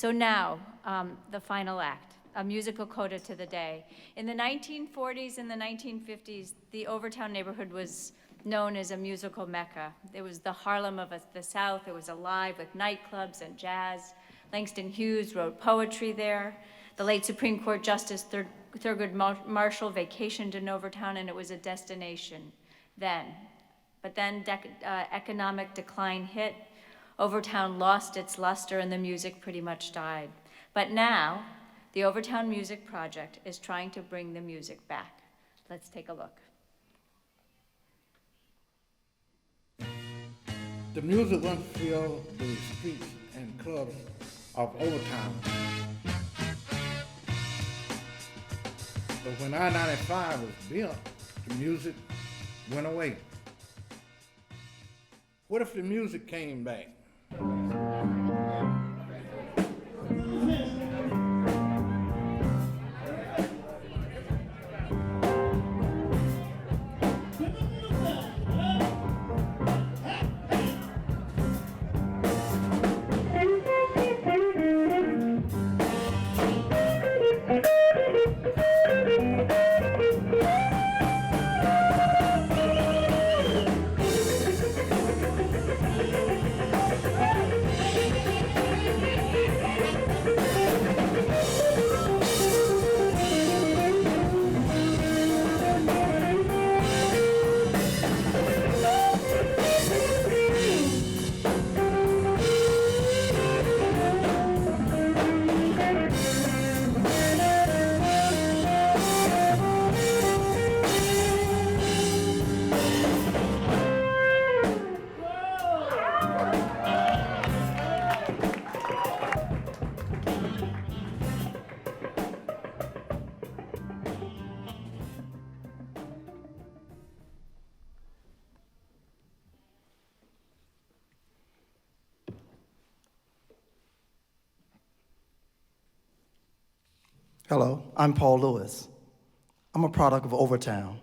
So now, the final act, a musical coda to the day. In the 1940s and the 1950s, the Overtown neighborhood was known as a musical mecca. It was the Harlem of the South. It was alive with nightclubs and jazz. Langston Hughes wrote poetry there. The late Supreme Court Justice Thurgood Marshall vacationed in Overtown, and it was a destination then. But then economic decline hit. Overtown lost its luster, and the music pretty much died. But now, the Overtown Music Project is trying to bring the music back. Let's take a look. The music once filled the streets and clubs of Overtown. But when I-95 was built, the music went away. What if the music came back? Hello, I'm Paul Lewis. I'm a product of Overtown.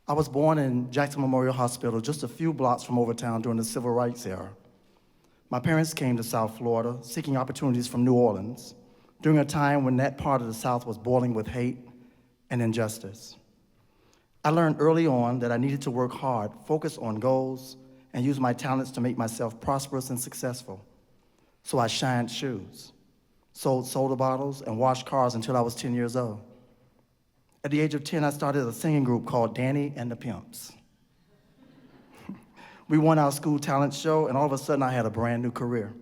I was born in Jackson Memorial Hospital, just a few blocks from Overtown during the Civil Rights era. My parents came to South Florida seeking opportunities from New Orleans during a time when that part of the South was boiling with hate and injustice. I learned early on that I needed to work hard, focus on goals, and use my talents to make myself prosperous and successful. So I shined shoes, sold soda bottles, and washed cars until I was 10 years old. At the age of 10, I started a singing group called Danny and the Pimps. We won our school talent show, and all of a sudden I had a brand new career.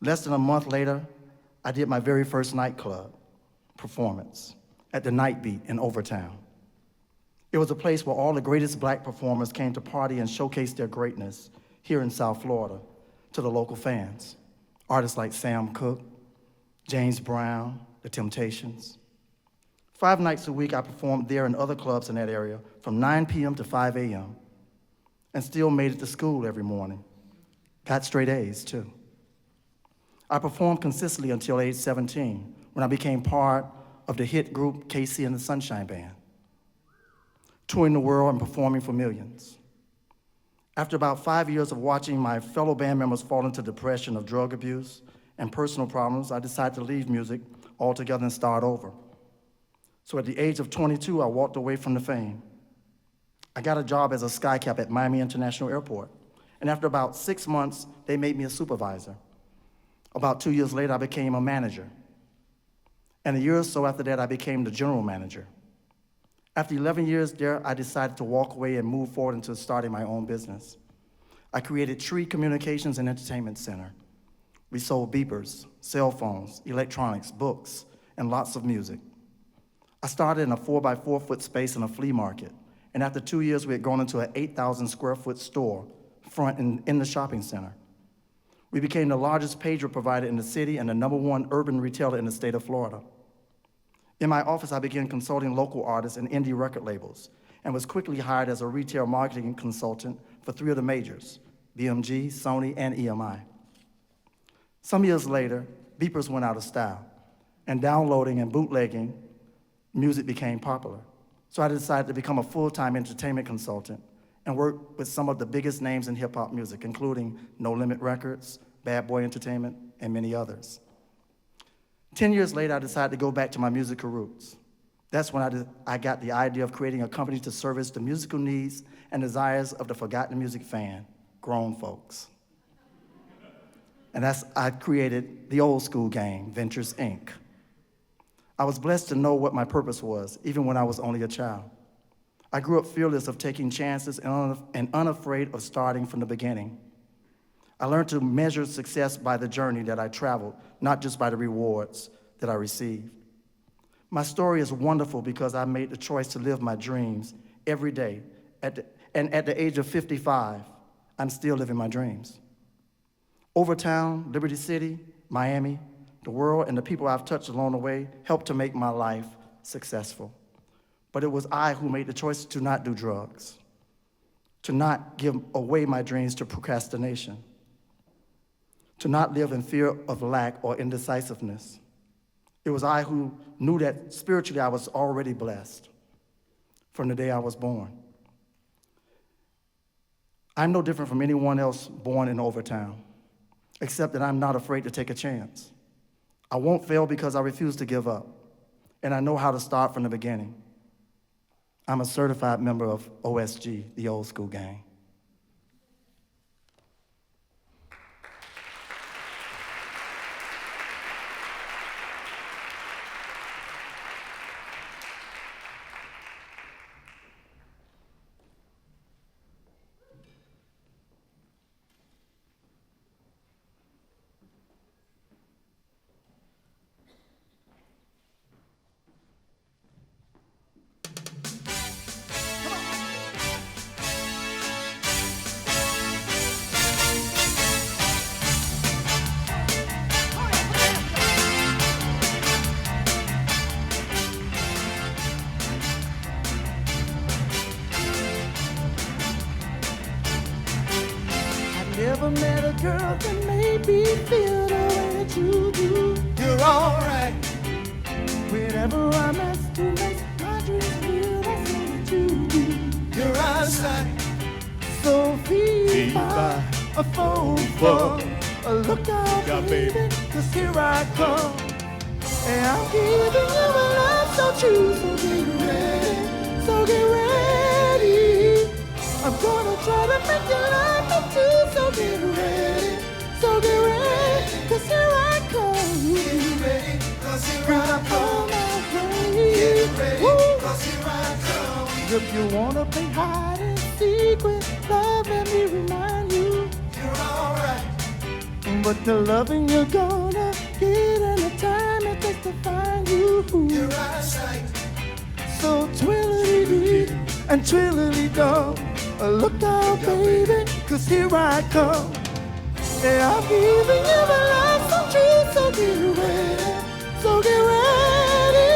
Less than a month later, I did my very first nightclub performance at the Night Beat in Overtown. It was a place where all the greatest black performers came to party and showcase their greatness here in South Florida to the local fans. Artists like Sam Cooke, James Brown, The Temptations. 5 nights a week, I performed there and other clubs in that area from 9 p.m. to 5 a.m. and still made it to school every morning. Got straight A's, too. I performed consistently until age 17, when I became part of the hit group Casey and the Sunshine Band, touring the world and performing for millions. After about 5 years of watching my fellow band members fall into depression of drug abuse and personal problems, I decided to leave music altogether and start over. So at the age of 22, I walked away from the fame. I got a job as a skycap at Miami International Airport, and after about 6 months, they made me a supervisor. About 2 years later, I became a manager. And a year or so after that, I became the general manager. After 11 years there, I decided to walk away and move forward into starting my own business. I created Tree Communications and Entertainment Center. We sold beepers, cell phones, electronics, books, and lots of music. I started in a 4x4-foot space in a flea market, and after 2 years, we had grown into an 8,000 square foot store front in the shopping center. We became the largest pager provider in the city and the #1 urban retailer in the state of Florida. In my office, I began consulting local artists and indie record labels, and was quickly hired as a retail marketing consultant for 3 of the majors, BMG, Sony, and EMI. Some years later, beepers went out of style, and downloading and bootlegging music became popular. So I decided to become a full-time entertainment consultant and work with some of the biggest names in hip-hop music, including No Limit Records, Bad Boy Entertainment, and many others. 10 years later, I decided to go back to my musical roots. That's when I got the idea of creating a company to service the musical needs and desires of the forgotten music fan, grown folks. And I created the old school gang, Ventures, Inc. I was blessed to know what my purpose was, even when I was only a child. I grew up fearless of taking chances and unafraid of starting from the beginning. I learned to measure success by the journey that I traveled, not just by the rewards that I received. My story is wonderful because I made the choice to live my dreams every day. And at the age of 55, I'm still living my dreams. Overtown, Liberty City, Miami, the world, and the people I've touched along the way helped to make my life successful. But it was I who made the choice to not do drugs, to not give away my dreams to procrastination, to not live in fear of lack or indecisiveness. It was I who knew that spiritually I was already blessed from the day I was born. I'm no different from anyone else born in Overtown, except that I'm not afraid to take a chance. I won't fail because I refuse to give up, and I know how to start from the beginning. I'm a certified member of OSG, the old school gang. Never met a girl that made me feel the way that you do. You're alright. Whenever I'm asked to make my dreams real, that's what you do. You're outside. So fever, a phone for a lookout, baby, 'cause here I come. And I'm giving you a love so true, so get ready, so get ready. I'm gonna try to make you love me too, so get ready, 'cause here I come. Get ready, 'cause here I come. Get ready, 'cause here I come. If you wanna play hide and seek with love, let me remind you, you're alright. But the loving you're gonna get and the time it takes to find you, you're out of sight. So twiddly-dee and twiddly-dum, look out, baby, 'cause here I come. And I'm giving you my life so true, so get ready, so get ready.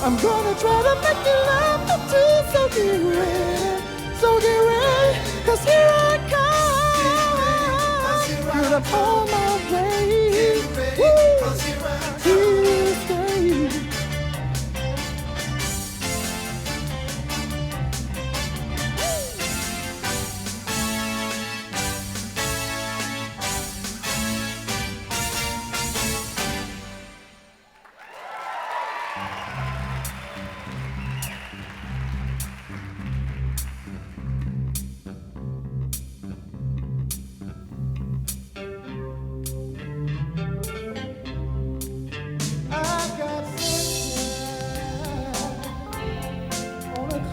I'm gonna try to make you love me too, so get ready, so get ready, 'cause here I come. You're up on my way. Get ready, 'cause here I come. Here stay.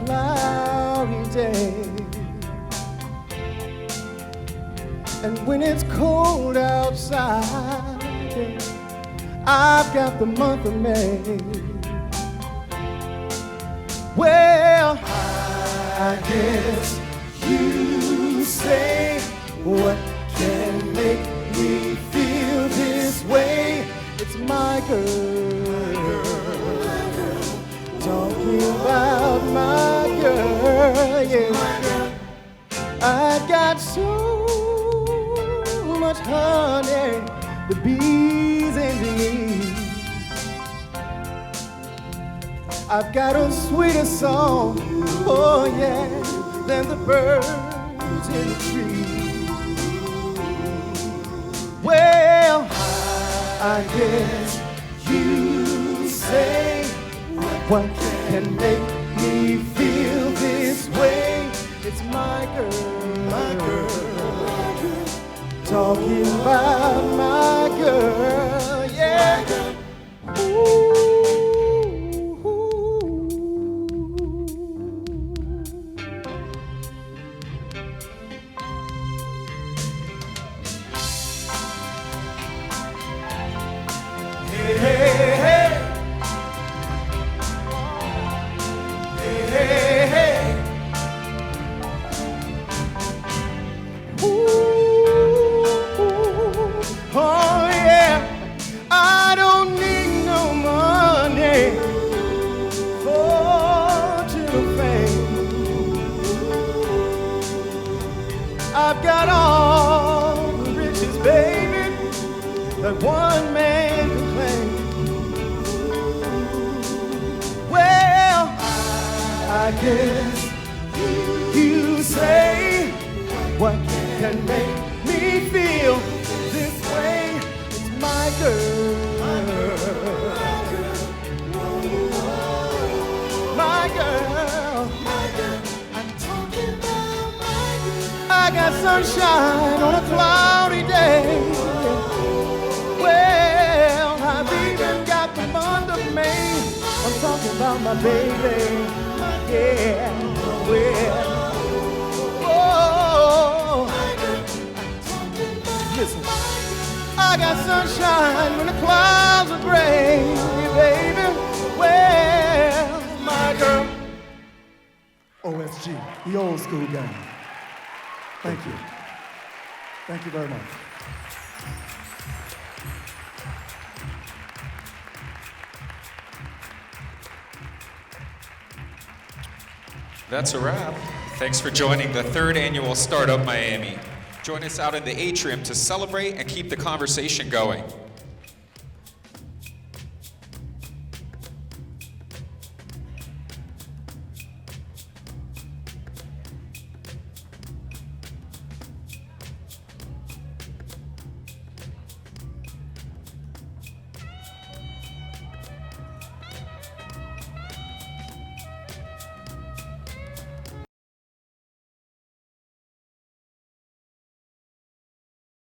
Cloudy day, and when it's cold outside, I've got the month of May. Well, I guess you say, what can make me feel this way? It's my girl, talking about my girl, yeah. I got so much honey, the bees envy me. I've got a sweeter song, oh yeah, than the birds in the trees. Well, I guess You say what can make me feel this way? It's my girl, my girl, my girl. Talking about my girl, yeah. Hey, hey, hey. Hey, hey, hey. Oh yeah, I don't need no money for little fame. I've got all the riches, baby, that one man can claim. Well, I guess you say what can make me feel this way. It's my girl, my girl, my girl, my girl. I'm talking about my girl. I got sunshine on a cloudy day. Well, I've even got the month of May. I'm talking about my baby, yeah, well. Listen, I got sunshine when the clouds are gray, baby. Well, my girl. OSG, the old school gang. Thank you. Thank you very much. That's a wrap. Thanks for joining the 3rd annual Startup Miami. Join us out in the atrium to celebrate and keep the conversation going.